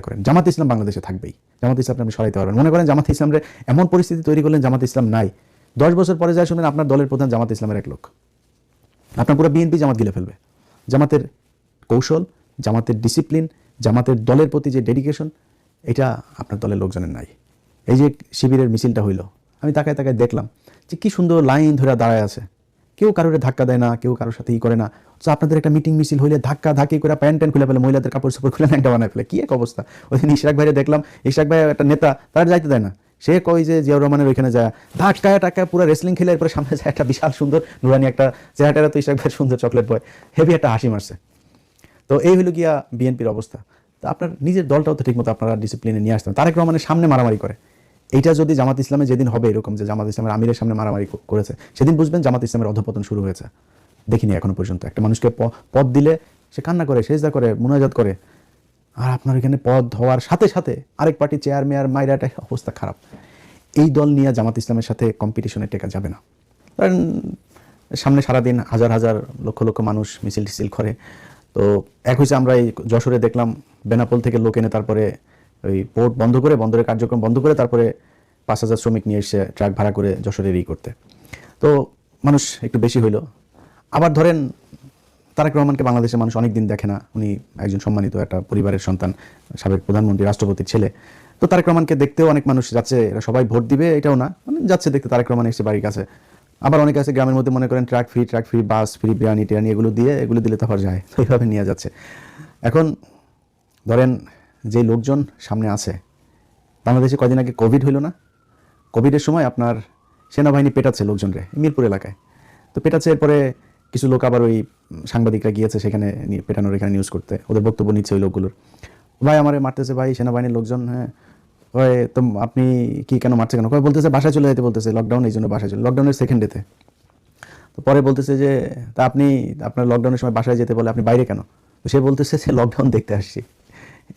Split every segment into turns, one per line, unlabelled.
করেন, জামাত ইসলাম বাংলাদেশে থাকবেই, জামাত ইসলাম আপনি সরাইতে পারবেন। মনে করেন জামাত ইসলামের এমন পরিস্থিতি তৈরি করলেন জামাত ইসলাম নাই, 10 বছর পরে যায় শুনবেন আপনার দলের প্রধান জামাত ইসলামের এক লোক, আপনার পুরো বিএনপি জামাত গিলে ফেলবে। জামাতের কৌশল, জামাতের ডিসিপ্লিন, জামাতের দলের প্রতি যে ডেডিকেশন, এটা আপনার দলের লোকজনের নাই। এই যে শিবিরের মিছিলটা হইল, আমি তাকায় তাকায় দেখলাম যে কি সুন্দর লাইন ধরে দাঁড়ায় আছে, কেউ কারোর ধাক্কা দেয় না, কেউ কারোর সাথে ই করে না। তো আপনাদের একটা মিটিং মিছিল হইলে ধাক্কা ধাক্কি করে প্যান্ট ট্যান্ট খুলে ফেলে, মহিলাদের কাপড় সাপড় খুলে ন্যাংটা বানায় ফেলে, কি এক অবস্থা। ওই দিন ইশরাক ভাইরে দেখলাম, ইশরাক ভাই একটা নেতা, তার যাইতে দেয় না, সে কই যে জিয়াউর রহমানের ওইখানে যায় ধাক্কায় টাক্কায় পুরো রেসলিং খেলে এরপরে সামনে যায় একটা বিশাল সুন্দর নুরানি একটা চেহারাটা, তো ইশরাক ভাইয়ের সুন্দর চকলেট বয়, হেভি একটা হাসি মারছে। তো এই হলো গিয়া বিএনপির অবস্থা। তো আপনার নিজের দলটাও তো ঠিকমতো আপনারা ডিসিপ্লিনে নিয়ে আসতেন। তারেক রহমানের সামনে মারামারি করে, এইটা যদি জামাত ইসলামে যেদিন হবে এরকম যে জামাত ইসলামের আমিরের সামনে মারামারি করেছে, সেদিন বুঝবেন জামাত ইসলামের অধঃপতন শুরু হয়েছে। দেখিনি এখনো পর্যন্ত একটা মানুষকে পদ দিলে সে কান্না করে, সেজদা করে, মুনাজাত করে, আর আপনার এখানে পদ হওয়ার সাথে সাথে আরেক পার্টি চেয়ার মেয়ার মাইরাটা অবস্থা খারাপ। এই দল নিয়ে জামাত ইসলামের সাথে কম্পিটিশনে টেকা যাবে না। কারণ সামনে সারাদিন হাজার হাজার লক্ষ লক্ষ মানুষ মিছিল টিছিল করে। তো এক হয়েছে আমরা এই যশোরে দেখলাম বেনাপোল থেকে লোক এনে তারপরে ওই পোর্ট বন্ধ করে, বন্দরের কার্যক্রম বন্ধ করে তারপরে 5,000 শ্রমিক নিয়ে এসে ট্রাক ভাড়া করে যশোরের ই করতে। তো মানুষ একটু বেশি হইলো। আবার ধরেন তারেক রহমানকে বাংলাদেশের মানুষ অনেক দিন দেখে না, উনি একজন সম্মানিত একটা পরিবারের সন্তান, সাবেক প্রধানমন্ত্রী, রাষ্ট্রপতির ছেলে। তো তারেক রহমানকে দেখতেও অনেক মানুষ যাচ্ছে, এরা সবাই ভোট দিবে এটাও না, মানে যাচ্ছে দেখতে তারেক রহমান এসে বাড়ির কাছে। আবার অনেকে আছে গ্রামের মধ্যে মনে করেন ট্রাক ফ্রি বাস ফ্রি বিরিয়ানি টিরানি এগুলো দিলে তারপর যায়, তো এইভাবে নিয়ে যাচ্ছে। এখন ধরেন যে লোকজন সামনে আছে, বাংলাদেশে কদিন আগে কোভিড হইল না, কোভিডের সময় আপনার সেনাবাহিনী পেটাচ্ছে লোকজনরে মিরপুর এলাকায়। তো পেটাচ্ছে, এরপরে কিছু লোক আবার ওই সাংবাদিকরা গিয়েছে সেখানে পেটানোর এখানে নিউজ করতে, ওদের বক্তব্য নিচ্ছে ওই লোকগুলোর, ভাই আমারে মারতেছে ভাই সেনাবাহিনীর লোকজন। হ্যাঁ হয় তো আপনি কি কেন মারছে কেন, বলতেছে বাসায় চলে যেতে বলতেছে, লকডাউন এই জন্য বাসায় চলে, লকডাউনের সেকেন্ড ডেতে। তো পরে বলতেছে যে তা আপনি আপনার লকডাউনের সময় বাসায় যেতে বলে আপনি বাইরে কেন, তো সে বলতেছে যে লকডাউন দেখতে আসছি।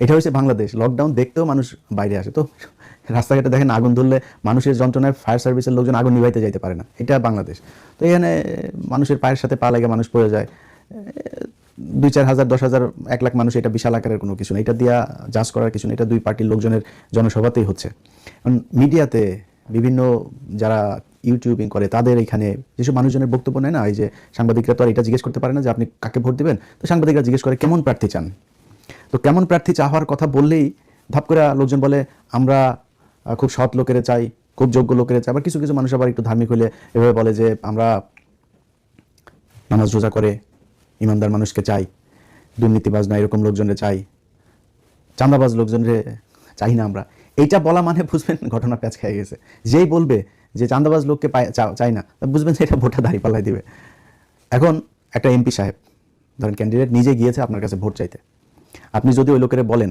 এটা হচ্ছে বাংলাদেশ, লকডাউন দেখতেও মানুষ বাইরে আসে। তো রাস্তাঘাটে দেখেন আগুন ধরলে মানুষের যন্ত্রণায় ফায়ার সার্ভিসের লোকজন আগুন নিভাইতে যাইতে পারে না, এটা বাংলাদেশ। তো এখানে মানুষের পায়ের সাথে পা লেগে মানুষ পড়ে যায়, 2-4 হাজার 10 হাজার 1 লাখ মানুষ, এটা বিশাল আকারের কোনো কিছু না, এটা দিয়া জাজ করার কিছু না, এটা দুই পার্টির লোকজনের জনসভাতেই হচ্ছে। মিডিয়াতে বিভিন্ন যারা ইউটিউবিং করে তাদের এখানে যেসব মানুষজনের বক্তব্য নেয় না, এই যে সাংবাদিকরা তো আর এটা জিজ্ঞেস করতে পারে না যে আপনি কাকে ভোট দিবেন, তো সাংবাদিকরা জিজ্ঞেস করে কেমন প্রার্থী চান। তো কেমন প্রার্থী চাওয়ার কথা বললেই ধাপ করে লোকজন বলে আমরা খুব সৎ লোকেরা চাই, খুব যোগ্য লোকেরা চাই। আবার কিছু কিছু মানুষ আবার একটু ধার্মিক হলে এভাবে বলে যে আমরা নামাজ রোজা করে ইমানদার মানুষকে চাই, দুর্নীতিবাজ না এরকম লোকজনরে চাই, চাঁদাবাজ লোকজনরে চাই না আমরা। এইটা বলা মানে বুঝবেন ঘটনা প্যাঁচ খেয়ে গেছে। যেই বলবে যে চাঁদাবাজ লোককে চাই না, বুঝবেন যে এটা ভোটটা দাঁড়িয়ে পাল্লাই দিবে। এখন একটা এমপি সাহেব ধরেন ক্যান্ডিডেট নিজে গিয়েছে আপনার কাছে ভোট চাইতে, আপনি যদি ওই লোকের বলেন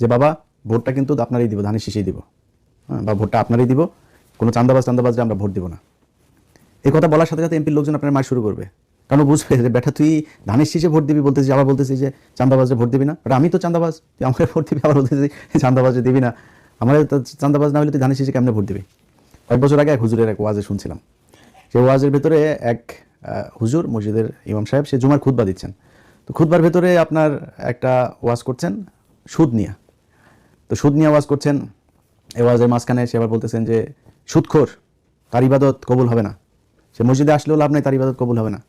যে বাবা ভোটটা কিন্তু আপনারই দিব, ধানের শীষেই দিব, হ্যাঁ, বা ভোটটা আপনারই দিব, কোনো চাঁদাবাজে আমরা ভোট দিব না, এই কথা বলার সাথে সাথে এমপির লোকজন আপনার মার শুরু করবে। কারণ বুঝবে যে বেটা তুই ধানের শীষে ভোট দিবি বলতেছিস, আবার বলতেছিস যে চাঁদাবাজে ভোট দিবি না, আমি তো চাঁদাবাজ, তুই আমাকে ভোট দিবি, আবার বলতেছিস চাঁদাবাজে দিবি না, আমার চাঁদাবাজ না হলে তুই ধানের শীষে কেমনে ভোট দিবি। কয়েক বছর আগে এক হুজুরের এক ওয়াজে শুনছিলাম, সেই ওয়াজের ভেতরে এক হুজুর মসজিদের ইমাম সাহেব সে জুমার খুতবা দিচ্ছেন। তো খুতবার ভেতরে আপনার একটা ওয়াজ করছেন সুদ নিয়ে, তো সুদ নিয়ে ওয়াজ করছেন। এই ওয়াজের মাঝখানে সে আবার বলতেছেন যে সুদখোর তার ইবাদত কবুল হবে না, সে মসজিদে আসলেও লাভ নেই, তার ইবাদত কবুল হবে না।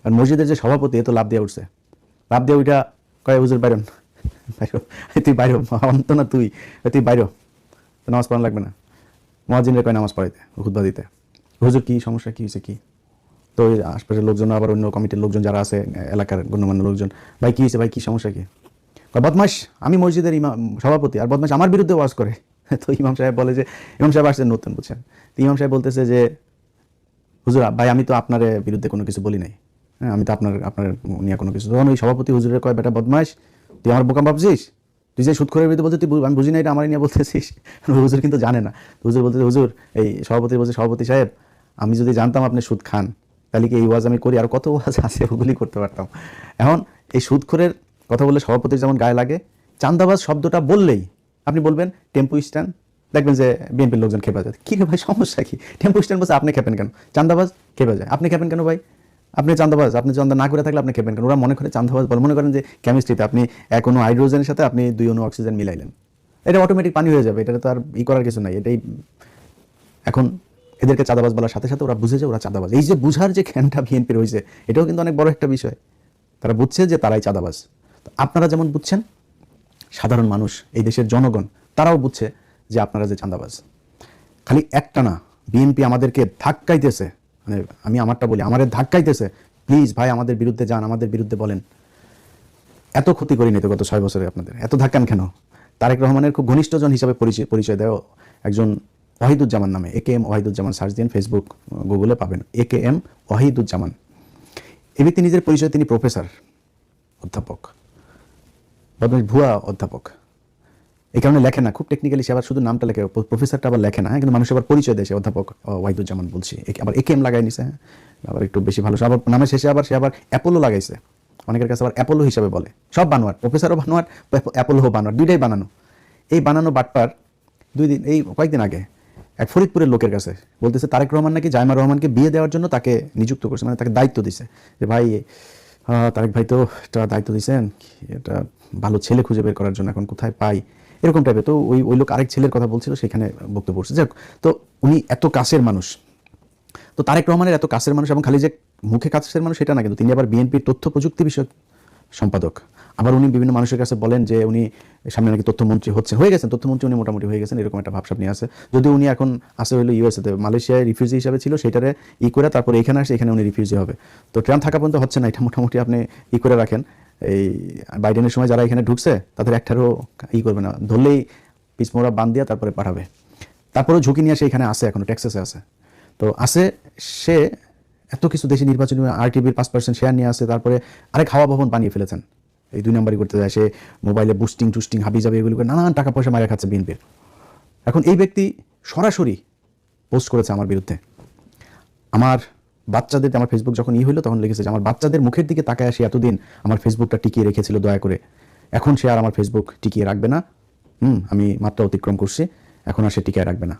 কারণ মসজিদের যে সভাপতি এ তো লাভ দিয়ে উঠছে, লাভ দিয়ে ওইটা কয় হুজুর বাইরন বাইরো, তুই বাইরো অন্ত না তুই বাইরো, তো নামাজ পড়ানো লাগবে না, মুয়াজ্জিনরে কয় নামাজ পড়াইতে খুতবা দিতে। হুজুর কি সমস্যা, কি হয়েছে কি? তো ওই আশপাশের লোকজন আবার অন্য কমিটির লোকজন যারা আছে এলাকার গণ্যমান্য লোকজন, ভাই কি হয়েছে, ভাই কি সমস্যা কি? বদমাশ আমি মসজিদের সভাপতি আর বদমাশ আমার বিরুদ্ধে ওয়াজ করে। তো ইমাম সাহেব বলে যে ইমাম সাহেব আসছেন নতুন বুঝছেন, তো ইমাম সাহেব বলতেছে যে হুজুর ভাই আমি তো আপনার বিরুদ্ধে কোনো কিছু বলি নাই, হ্যাঁ আমি তো আপনার নিয়ে কোনো কিছু। তখন ওই সভাপতি হুজুরের কয় বেটা বদমাশ তুই আমার বোকা ভাবছিস, তুই যে সুদখোরের বিরুদ্ধে বলছিস, তুই আমি বুঝি না এটা আমার নিয়ে বলতেছিস। হুজুর কিন্তু জানে না, হুজুর বলতেছে হুজুর এই সভাপতি বলছে সভাপতি সাহেব আমি যদি জানতাম আপনি সুদ খান তাহলে কি এই ওয়াজ আমি করি, আর কত ওয়াজ আছে ওগুলি করতে পারতাম। এখন এই সুদখোরের কথা বললে সভাপতির যেমন গায়ে লাগে, চাঁদাবাজ শব্দটা বললেই আপনি বলবেন টেম্পো স্ট্যান্ড, দেখবেন যে বিএনপির লোকজন খেপে যায়, কী রে ভাই সমস্যা কি, টেম্পো স্ট্যান্ড বলছে আপনি খেপেন কেন, চাঁদাবাজ খেপে যায় আপনি খেপেন কেন ভাই, আপনি চাঁদাবাজ, আপনি চাঁদা না করে থাকলে আপনি খেপেন কেন? ওরা মনে করে চাঁদাবাজ বলে, মনে করেন যে কেমিস্ট্রিতে আপনি এক অণু হাইড্রোজেনের সাথে আপনি 2 অণু অক্সিজেন মিলাইলেন, এটা অটোমেটিক পানি হয়ে যাবে, এটা তো আর করার কিছু নাই, এটাই। এখন এদেরকে চাঁদাবাজ বলার সাথে সাথে ওরা বুঝে যে ওরা চাঁদাবাজ। এই যে বুঝার যে জ্ঞানটা বিএনপির হয়েছে, এটাও কিন্তু অনেক বড় একটা বিষয়। তারা বুঝছে যে তারাই চাঁদাবাজ। আপনারা যেমন বুঝছেন, সাধারণ মানুষ, এই দেশের জনগণ, তারাও বুঝছে যে আপনারা যে চাঁদাবাজ। খালি একটা না, বিএনপি আমাদেরকে ধাক্কাইতেছে, মানে আমি আমারটা বলি, আমাদের ধাক্কাইতেছে, প্লিজ ভাই আমাদের বিরুদ্ধে যান, আমাদের বিরুদ্ধে বলেন। এত ক্ষতি করিনি তো গত 6 বছরে আপনাদের, এত ধাক্কান কেন? তারেক রহমানের খুব ঘনিষ্ঠজন হিসাবে পরিচয় দেয় একজন ওয়াহিদুজ্জামান নামে, AKM ওয়াহিদুজ্জামান, সার্চ দিন ফেসবুক গুগলে পাবেন, AKM ওয়াহিদুজ্জামান। এই ব্যক্তি নিজের পরিচয় তিনি প্রফেসর, অধ্যাপক, ভুয়া অধ্যাপক। এই কারণে লেখে না, খুব টেকনিক্যালি সে আবার শুধু নামটা লেখে, প্রফেসরটা আবার লেখে না, কিন্তু মানুষ আবার পরিচয় দেয় সে অধ্যাপক ওয়াহিদুজ্জামান বলছি, আবার AKM লাগাই নিছে, আবার একটু বেশি ভালো। আবার নামের শেষে আবার সে আবার অ্যাপোলো লাগাইছে, অনেকের কাছে আবার অ্যাপোলো হিসাবে বলে। সব বানোয়ার, প্রফেসরও বানোয়ার, অ্যাপোলো বানোয়ার, দুইটাই বানানো। এই বানানো বাটপার এই কয়েকদিন আগে এক ফরিদপুরের লোকের কাছে বলতেছে তারেক রহমান নাকি জাইমা রহমানকে বিয়ে দেওয়ার জন্য তাকে নিযুক্ত করছে, মানে তাকে দায়িত্ব দিছে যে ভাই তারেক ভাই তো একটা দায়িত্ব দিয়েছেন, এটা ভালো ছেলে খুঁজে বের করার জন্য, এখন কোথায় পাই, এরকম টাইপের। তো ওই লোক আরেক ছেলের কথা বলছিল, সেখানে বক্তব্য পড়ছে। যাক, তো উনি এত কাছের মানুষ, তো তারেক রহমানের এত কাছের মানুষ, এবং খালি যে মুখে কাছের মানুষ সেটা না, কিন্তু তিনি আবার বিএনপির তথ্য প্রযুক্তি বিষয়ক সম্পাদক। আবার উনি বিভিন্ন মানুষের কাছে বলেন যে উনি সামনে নাকি তথ্যমন্ত্রী হয়ে গেছেন, তথ্যমন্ত্রী উনি মোটামুটি হয়ে গেছেন, এরকম একটা ভাবসাব নিয়ে আছে। যদি উনি এখন আসে হইলো ইউএসএতে, মালয়েশিয়ায় রিফিউজি হিসাবে ছিল, সেটারে করে তারপরে এখানে আসে, এখানে উনি রিফিউজি হবে। তো ট্রাম্প থাকা পর্যন্ত হচ্ছে না, এটা মোটামুটি আপনি করে রাখেন। এই বাইডেনের সময় যারা এখানে ঢুকছে তাদের একটারও করবে না, ধরলেই পিছমোড়া বান দিয়া তারপরে পাঠাবে। তারপরেও ঝুঁকি নিয়ে সে এখানে আসে, এখনো টেক্সাসে আছে। তো আসে সে এত কিছু দেশে নির্বাচনী RTVর 5% শেয়ার নিয়ে আসে, তারপরে আরেক হাওয়া ভবন বানিয়ে ফেলেছেন, এই 2 নম্বরই করতে যায়। সে মোবাইলে বুস্টিং টুস্টিং হাবি যাবে এগুলো করে নানান টাকা পয়সা মারা খাচ্ছে বিএনপির। এখন এই ব্যক্তি সরাসরি পোস্ট করেছে আমার বিরুদ্ধে। আমার বাচ্চাদের, আমার ফেসবুক যখন হইলো তখন লিখেছে যে আমার বাচ্চাদের মুখের দিকে তাকায় সে এতদিন আমার ফেসবুকটা টিকিয়ে রেখেছিল দয়া করে, এখন সে আর আমার ফেসবুক টিকিয়ে রাখবে না। আমি মাত্রা অতিক্রম করছি, এখন আর সে টিকিয়ে রাখবে না।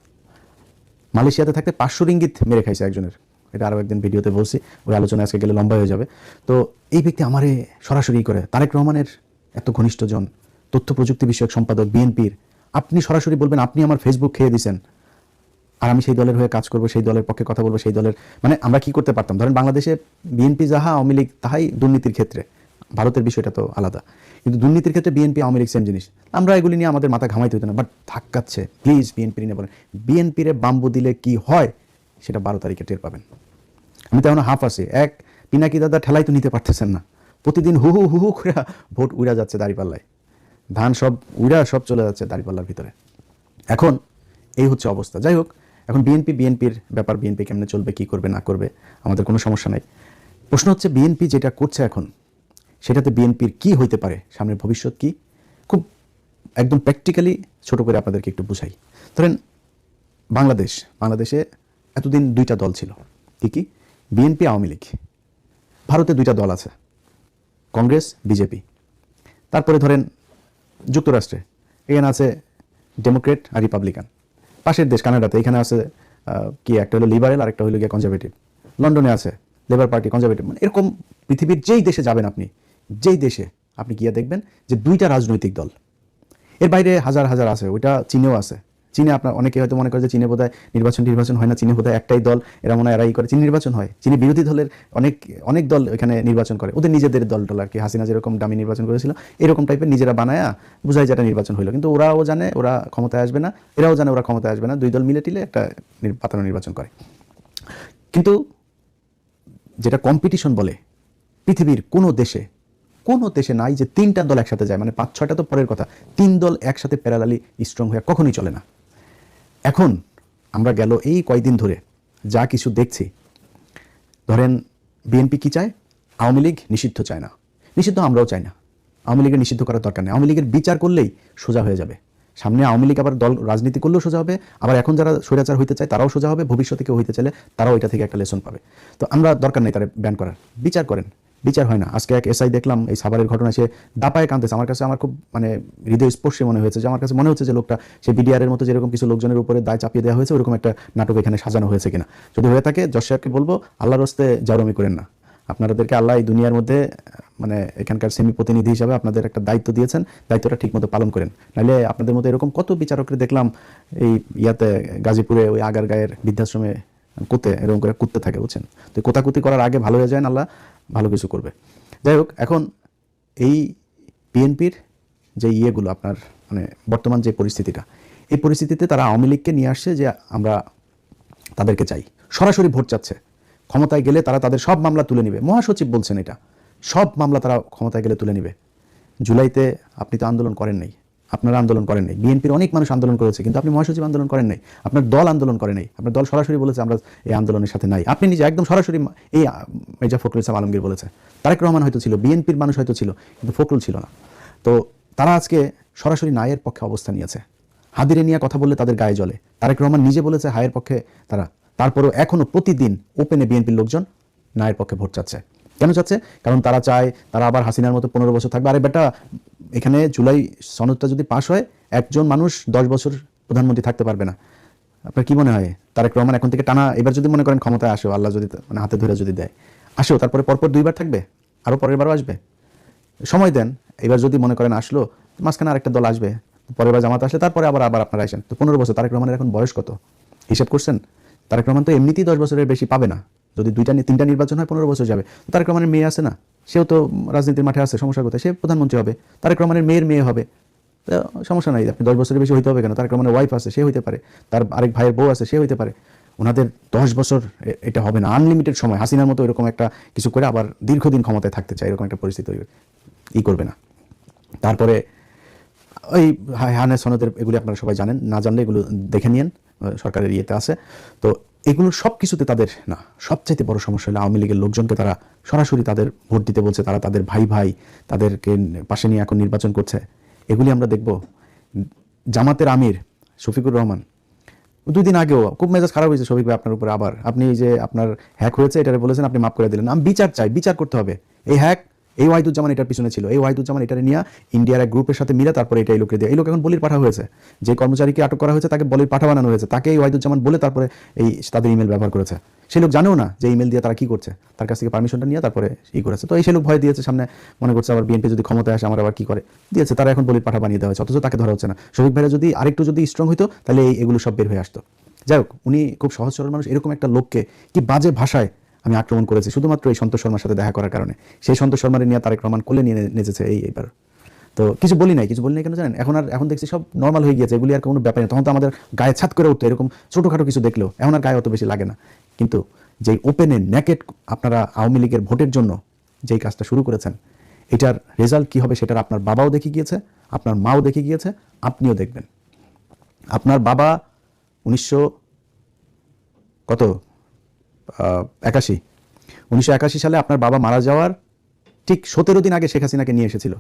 মালয়েশিয়াতে থাকতে 500 রিঙ্গিত মেরে খাইছে একজনের, এটা আরও একদিন ভিডিওতে বলছি, ওই আলোচনা আজকে গেলে লম্বা হয়ে যাবে। তো এই ব্যক্তি আমারে সরাসরি করে, তারেক রহমানের এত ঘনিষ্ঠজন, তথ্য প্রযুক্তি বিষয়ক সম্পাদক বিএনপির, আপনি সরাসরি বলবেন আপনি আমার ফেসবুক খেয়ে দিয়েছেন, আর আমি সেই দলের হয়ে কাজ করবো, সেই দলের পক্ষে কথা বলবো, সেই দলের, মানে আমরা কি করতে পারতাম? ধরেন বাংলাদেশে বিএনপি যাহা, আওয়ামী লীগ তাহাই দুর্নীতির ক্ষেত্রে, ভারতের বিষয়টা তো আলাদা, কিন্তু দুর্নীতির ক্ষেত্রে বিএনপি আওয়ামী লীগ সেম জিনিস। আমরা এগুলি নিয়ে আমাদের মাথা ঘামাইতে হতো না, বাট ধাক্কাচ্ছে। প্লিজ বিএনপি নিয়ে বলেন, বিএনপিরে বাম্বু দিলে কি হয় সেটা 12 তারিখে টের পাবেন। আমি তো এখন হাফ আছি, এক পিনাকি দাদা ঠেলাই তো নিতে পারতেছেন না, প্রতিদিন হু হু হু হু করে ভোট উড়া যাচ্ছে দাঁড়িপাল্লায়, ধান সব সব চলে যাচ্ছে দাঁড়িপাল্লার ভিতরে। এখন এই হচ্ছে অবস্থা। যাই হোক, এখন বিএনপির ব্যাপার, বিএনপি কেমনে চলবে, কি করবে না করবে, আমাদের কোনো সমস্যা নাই। প্রশ্ন হচ্ছে বিএনপি যেটা করছে এখন, সেটাতে বিএনপির কি হইতে পারে, সামনের ভবিষ্যৎ কি, খুব একদম প্র্যাকটিক্যালি ছোট করে আপনাদেরকে একটু বুঝাই। ধরেন বাংলাদেশে এতদিন 2টা দল ছিল, কি বিএনপি, আওয়ামী লীগ। ভারতে 2টা দল আছে, কংগ্রেস, বিজেপি। তারপরে ধরেন যুক্তরাষ্ট্রে এখানে আছে ডেমোক্রেট আর রিপাবলিকান। পাশের দেশ কানাডাতে এখানে আছে একটা হলো লিবারেল আর একটা হলো গিয়ে কনজারভেটিভ। লন্ডনে আছে লেবার পার্টি, কনজারভেটিভ। মানে এরকম পৃথিবীর যেই দেশে যাবেন আপনি গিয়ে দেখবেন যে 2টা রাজনৈতিক দল। এর বাইরে হাজার হাজার আছে, ওইটা চীনেও আছে। চীনে আপনার অনেকে হয়তো মনে করে যে চীনে বোধহয় নির্বাচন হয় না, চীনে বোধহয় একটাই দল, এরা মনে হয় এরাই করে। চীনে নির্বাচন হয়, চীনে বিরোধী দলের অনেক দল এখানে নির্বাচন করে, ওদের নিজেদের দল আর কি। হাসিনা যেরকম দামি নির্বাচন করেছিল, এরকম টাইপের নিজেরা বানায়া বুঝায় যেটা নির্বাচন হইলো, কিন্তু ওরাও জানে ওরা ক্ষমতায় আসবে না, এরাও জানে ওরা ক্ষমতায় আসবে না, 2 দল মিলে টিলে একটা পাতানো নির্বাচন করে। কিন্তু যেটা কম্পিটিশন বলে, পৃথিবীর কোনো দেশে নাই যে 3টা দল একসাথে যায়, মানে 5-6টা তো পরের কথা, 3 দল একসাথে প্যারালালি স্ট্রং হয়ে কখনোই চলে না। এখন আমরা গেল এই কয়দিন ধরে যা কিছু দেখছি, ধরেন বিএনপি কি চায়, আওয়ামী লীগ নিষিদ্ধ চায় না, নিষিদ্ধ আমরাও চাই না, আওয়ামী লীগের নিষিদ্ধ করার দরকার নেই, আওয়ামী লীগের বিচার করলেই সোজা হয়ে যাবে। সামনে আওয়ামী লীগ আবার দল রাজনীতি করলেও সোজা হবে, আবার এখন যারা স্বৈরাচার হইতে চায় তারাও সোজা হবে, ভবিষ্যতে কেউ হইতে চাইলে তারাও এটা থেকে একটা লেসন পাবে। তো আমরা দরকার নেই তারা ব্যান করার, বিচার করেন। বিচার হয় না। আজকে এক এসআই দেখলাম এই সাভারের ঘটনা, সে দাপায় কাঁদতেছে। আমার খুব মানে হৃদয় স্পর্শী মনে হয়েছে, যে আমার কাছে মনে হচ্ছে যে লোকটা সে বিডিআরের মতো যেরকম কিছু লোকজনের উপরে দায় চাপিয়ে দেওয়া হয়েছে, ওরকম একটা নাটক এখানে সাজানো হয়েছে কিনা। যদি হয়ে থাকে জজ সাহেবকে বলবো আল্লাহর হস্তে জারমি করেন না, আপনাদেরকে আল্লাহ এই দুনিয়ার মধ্যে মানে এখানকার সেমি প্রতিনিধি হিসাবে আপনাদের একটা দায়িত্ব দিয়েছেন, দায়িত্বটা ঠিকমতো পালন করেন। নাহলে আপনাদের মধ্যে এরকম কত বিচারককে দেখলাম এই ইয়াতে গাজীপুরে ওই আগারগাঁয়ের বৃদ্ধাশ্রমে এরকম করে কুত্তে থাকে, বুঝছেন? তো কোতাকুতি করার আগে ভালো হয়ে যায়, আল্লাহ ভালো কিছু করবে। যাই হোক, এখন এই বিএনপির যে ইয়েগুলো আপনার মানে বর্তমান যে পরিস্থিতিটা, এই পরিস্থিতিতে তারা আওয়ামী লীগকে নিয়ে আসছে যে আমরা তাদেরকে চাই, সরাসরি ভোট চাচ্ছে। ক্ষমতায় গেলে তারা তাদের সব মামলা তুলে নেবে, মহাসচিব বলছেন এটা, সব মামলা তারা ক্ষমতায় গেলে তুলে নেবে। জুলাইতে আপনি তো আন্দোলন করেন নাই, আপনারা আন্দোলন করেন নাই, বিএনপির অনেক মানুষ আন্দোলন করেছে, কিন্তু আপনি মহাসচিব আন্দোলন করেন নাই, আপনার দল আন্দোলন করে নাই, আপনার দল সরাসরি বলেছে আমরা এই আন্দোলনের সাথে নাই। আপনি নিজে একদম সরাসরি এই মির্জা ফখরুল ইসলাম আলমগীর বলেছে, তারেক রহমান হয়তো ছিল, বিএনপির মানুষ হয়তো ছিল, কিন্তু ফখরুল ছিল না। তো তারা আজকে সরাসরি নায়ের পক্ষে অবস্থান নিয়েছে। হাদিরে নিয়ে কথা বললে তাদের গায়ে জ্বলে। তারেক রহমান নিজে বলেছে হায়ের পক্ষে তারা, তারপরেও এখনও প্রতিদিন ওপেনে বিএনপির লোকজন নায়ের পক্ষে ভোট চাচ্ছে। কেন চাচ্ছে? কারণ তারা চায় তারা আবার হাসিনার মতো 15 বছর থাকবে। আরে বেটা, এখানে জুলাই সনদটা যদি পাশ হয়, একজন মানুষ 10 বছর প্রধানমন্ত্রী থাকতে পারবে না। আপনার কি মনে হয় তারেক রহমান এখন থেকে টানা, এবার যদি মনে করেন ক্ষমতায় আসো, আল্লাহ যদি মানে হাতে ধরে যদি দেয়, আসো, তারপরে পরপর 2বার থাকবে, আরও পরের বারও আসবে, সময় দেন। এবার যদি মনে করেন আসলো, মাঝখানে আরেকটা দল আসবে, পরের বার জামাত আসলে তারপরে আবার আপনারা আসেন, তো 15 বছর। তারেক রহমানের এখন বয়স কত হিসাব করছেন? তারেক রহমান তো এমনিতেই 10 বছরের বেশি পাবে না। যদি 2-3টা নির্বাচন হয় 15 বছর যাবে। তারেক রহমানের মেয়ে আছে না, সেও তো রাজনীতির মাঠে আছে, সমস্যা কোথায়? সে প্রধানমন্ত্রী হবে, তারেক রহমানের মেয়ের মেয়ে হবে, সমস্যা নাই। আপনি 10 বছরের বেশি হইতে হবে কেন? তারেক রহমানের ওয়াইফ আছে, সে হইতে পারে, তার আরেক ভাইয়ের বউ আছে, সে হইতে পারে। ওনাদের 10 বছর এটা হবে না, আনলিমিটেড সময়। হাসিনার মতো এরকম একটা কিছু করে আবার দীর্ঘদিন ক্ষমতায় থাকতে চায়, এরকম একটা পরিস্থিতি করবে না। তারপরে ওই হানে সনদের এগুলি আপনারা সবাই জানেন, না জানলে এগুলো দেখে নিন, সরকারের ইয়েতে আছে। তো এগুলো সব কিছুতে তাদের না, সবচাইতে বড় সমস্যা হলো আওয়ামী লীগের লোকজনকে তারা সরাসরি তাদের ভোট দিতে বলছে, তারা তাদের ভাই তাদেরকে পাশে নিয়ে এখন নির্বাচন করছে। এগুলি আমরা দেখব। জামাতের আমির শফিকুর রহমান 2 দিন আগেও খুব মেজাজ খারাপ হয়েছে শফিক ভাই আপনার উপরে। আবার আপনি যে আপনার হ্যাক হয়েছে এটা বলেছেন, আপনি মাফ করে দিলেন। আমি বিচার চাই, বিচার করতে হবে। এই হ্যাক, এই ওয়াহিদুজ্জামান এটার পিছনে ছিল, এই ওয়াহিদুজ্জামান এটা নিয়ে ইন্ডিয়ার এক গ্রুপের সাথে মিলে তারপরে এটা এই লোককে দিয়ে, এই লোক এখন বলির পাঠা হয়েছে। যে কর্মচারীকে আটক করা হয়েছে তাকে বলির পাঠা বানানো হয়েছে, তাকে এই ওয়াহিদুজ্জামান বলে তারপরে এই তাদের ইমেল ব্যবহার করেছে। সেই লোক জানেও না যে ইমেল দিয়ে তারা কি করছে, তার কাছ থেকে পারমিশনটা নিয়ে তারপরে করেছে। তো এই সে লোক ভয় দিয়েছে, সামনে মনে করছে আবার বিএনপি যদি ক্ষমতায় আসে আমার আবার কি করে দিয়েছে, তারা এখন বলির পাঠা বানিয়ে দেওয়া হয়েছে, অথচ তাকে ধরা হচ্ছে না। শফিক ভাইরা যদি আরেকটু যদি স্ট্রং হইতো তাহলে এগুলো সব বের হয়ে আসতো। যাই হোক, উনি খুব সহজ সরল মানুষ। এরকম একটা লোককে কি বাজে ভাষায় আমি আক্রমণ করেছি শুধুমাত্র এই সন্তোষ শর্মার সাথে দেখা করার কারণে। সেই সন্তোষ শর্মার নিয়ে তারেক রহমান কোলে নিয়ে নেচেছে এইবার। তো কিছু বলি নাই কেন জানেন? এখন দেখছি সব নর্মাল হয়ে গিয়েছে, এগুলি আর কোনো ব্যাপার না। তখন তো আমাদের গায়ে ছাদ করে উঠতো এরকম ছোটোখাটো কিছু দেখলেও, এখন আর গায়ে অত বেশি লাগে না। কিন্তু যেই ওপেনে নেকেট আপনারা আওয়ামী লীগের ভোটের জন্য যেই কাজটা শুরু করেছেন, এটার রেজাল্ট কী হবে সেটার আপনার বাবাও দেখে গিয়েছে, আপনার মাও দেখে গিয়েছে, আপনিও দেখবেন। আপনার বাবা 1981 সালে আপনার বাবা মারা যাওয়ার ঠিক 17 দিন আগে শেখ হাসিনাকে নিয়ে এসেছিল।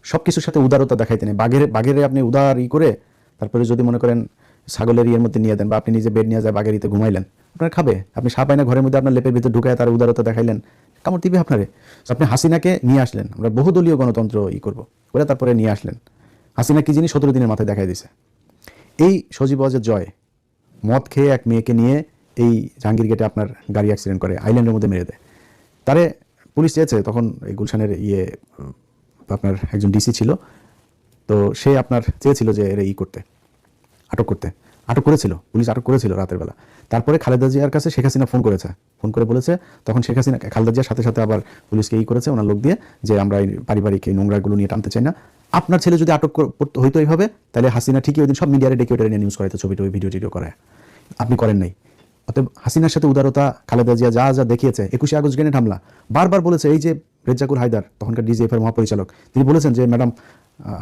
সব কিছুর সাথে উদারতা দেখাইতেন। বাঘের আপনি উদার করে তারপরে যদি মনে করেন ছাগলের ইয়ের মধ্যে নিয়ে দেন, বা আপনি নিজে বেড নিয়ে যায় বাঘের ইতে ঘুমাইলেন, আপনার খাবে। আপনি সাপ আইনা ঘরের মধ্যে আপনার লেপের ভিতরে ঢুকায় তার উদারতা দেখাইলেন, কামড় দিবে আপনারে। আপনি হাসিনাকে নিয়ে আসলেন, আমরা বহুদলীয় গণতন্ত্র করে তারপরে নিয়ে আসলেন। হাসিনা কি জিনিস 17 দিনের মাথায় দেখাই দিছে। এই সজীব ওয়াজেদ জয় মদ খেয়ে এক মেয়েকে নিয়ে এই জাহাঙ্গীর গেটে আপনার গাড়ি অ্যাক্সিডেন্ট করে, আইল্যান্ডের মধ্যে মেরে দেয়। তারে পুলিশ চেয়েছে, তখন এই গুলশানের আপনার একজন ডিসি ছিল, তো সে আপনার চেয়েছিল যে এর করতে, আটক করেছিল, পুলিশ আটক করেছিল রাতের বেলা। তারপরে খালেদা জিয়ার কাছে শেখ হাসিনা ফোন করে বলেছে, তখন শেখ হাসিনা খালেদা জিয়ার সাথে সাথে আবার পুলিশকে করেছে ওনার লোক দিয়ে, যে আমরা এই পারিবারিক এই নোংরাগুলো নিয়ে টানতে চাই না। আপনার ছেলে যদি আটক হইতো এইভাবে, তাহলে হাসিনা ঠিকই ওই দিন সব মিডিয়ারে ডেকে ওটা নিয়ে নিউজ করাইতো, ছবি ভিডিও করায়। আপনি করেন নাই। অতএব হাসিনার সাথে উদারতা খালেদা জিয়া যা দেখিয়েছে, 21 আগস্ট গ্রেনেড হামলা বারবার বলেছে। এই যে রেজ্জাকুল হায়দার, তখনকার ডিজিএফের মহাপরিচালক, তিনি বলেছেন যে ম্যাডাম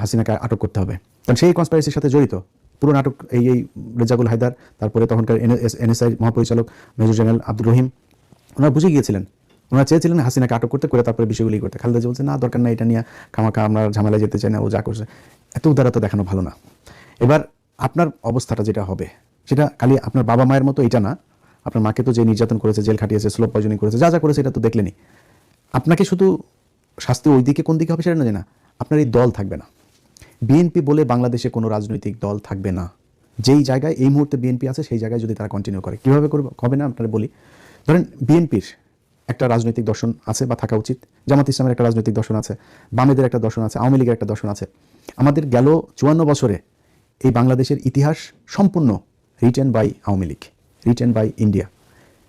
হাসিনাকে আটক করতে হবে, কারণ সেই কনস্পাইরেসির সাথে জড়িত। পুরো নাটক এই রেজ্জাকুল হায়দার, তারপরে তখনকার এনএসআই মহাপরিচালক মেজর জেনারেল আব্দুর রহিম, ওনারা বুঝে গিয়েছিলেন। ওনারা চেয়েছিলেন হাসিনাকে আটক করতে, তারপরে বিষয়গুলি করতে। খালেদা জিয়া বলছে না, দরকার না, এটা নিয়ে খামাখা আমরা ঝামেলায় যেতে চাই না, ও যা করছে। এত উদারতা দেখানো ভালো না। এবার আপনার অবস্থাটা যেটা হবে, সেটা খালি আপনার বাবা মায়ের মতো এটা না। আপনার মাকে তো যে নির্যাতন করেছে, জেল খাটিয়েছে, স্লো পয়জনিং করেছে, যা করেছে এটা তো দেখলেনি। আপনাকে শুধু শাস্তি ওই দিকে কোন দিকে হবে সেটা না, আপনার এই দল থাকবে না। বিএনপি বলে বাংলাদেশে কোনো রাজনৈতিক দল থাকবে না। যেই জায়গায় এই মুহূর্তে বিএনপি আছে সেই জায়গায় যদি তারা কন্টিনিউ করে, কীভাবে করবে হবে না আপনারা বলি। ধরেন বিএনপির একটা রাজনৈতিক দর্শন আছে বা থাকা উচিত, জামাত ইসলামের একটা রাজনৈতিক দর্শন আছে, বামেদের একটা দর্শন আছে, আওয়ামী লীগের একটা দর্শন আছে। আমাদের গেল 54 বছরে এই বাংলাদেশের ইতিহাস সম্পূর্ণ written by Awami League, written by India.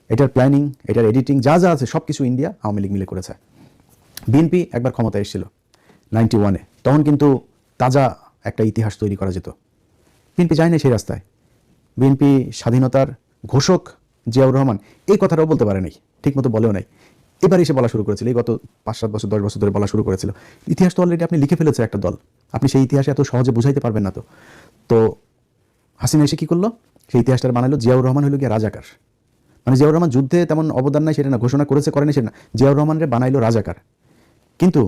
এটার প্ল্যানিং, এটার এডিটিং যা যা আছে সব কিছু ইন্ডিয়া আওয়ামী লীগ মিলে করেছে। বিএনপি একবার ক্ষমতায় এসেছিল 91-এ, তখন কিন্তু তাজা একটা ইতিহাস তৈরি করা যেত। বিএনপি যায় না সেই রাস্তায়। বিএনপি স্বাধীনতার ঘোষক জিয়াউর রহমান এই কথাটাও বলতে পারে নাই, ঠিকমতো বলেও নাই। এবার এসে বলা শুরু করেছিল, এই গত 5-7 বছর 10 বছর ধরে বলা শুরু করেছিল। ইতিহাস তো অলরেডি আপনি লিখে ফেলেছে একটা দল, আপনি সেই ইতিহাসে এত সহজে বুঝাইতে পারবেন না। তো হাসিনা এসে কী করলো, সেই ইতিহাসটা বানালো। জিয়াউর রহমান হলো গিয়ে রাজাকার, মানে জিয়াউর রহমান যুদ্ধে তেমন অবদান নাই সেটা না, ঘোষণা করেছে করেনি সেটা না, জিয়াউর রহমানরে বানাইলো রাজাকার। কিন্তু